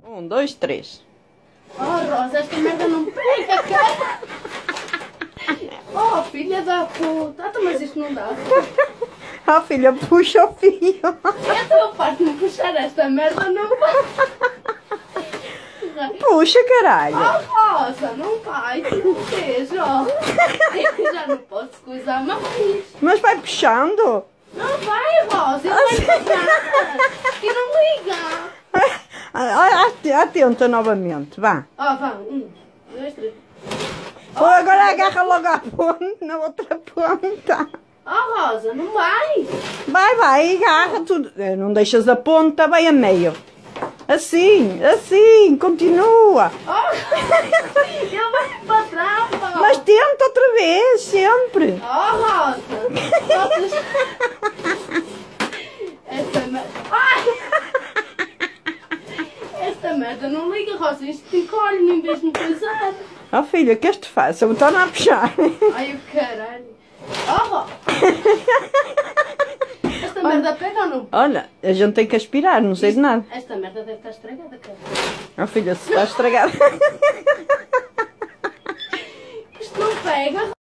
Um, dois, três. Oh, Rosa, esta merda não pega, cara. Oh, filha da puta. Mas isto não dá. Ah, filha, puxa o fio. Eu estou a parte de me puxar esta merda, não vai. Puxa, caralho. Oh, Rosa, não vai. Tu não fez, ó. Eu já não posso coisar mais. Mas vai puxando. Não vai, Rosa. Eu vou ligar. E não liga. Atenta novamente, vá. Ó, vá. 1, 2, 3. Oh, agora agarra logo a ponta, na outra ponta. Oh, Rosa, não vai. Vai, agarra tudo. Não deixas a ponta bem a meio. Assim, continua. Oh, eu vou para trás, ó. Mas tenta outra vez, sempre. Oh, Rosa. Esta merda. Ai! Esta merda não liga, Rosa. Isto encolhe-me em vez de me coisar. Oh, filha, que este faça? Eu estou a puxar. Ai, o caralho. Oh, Rosa. Esta merda pega ou não? Olha, a gente tem que aspirar, não sei de nada. Esta merda deve estar estragada, cara. Oh, filha, se está estragada.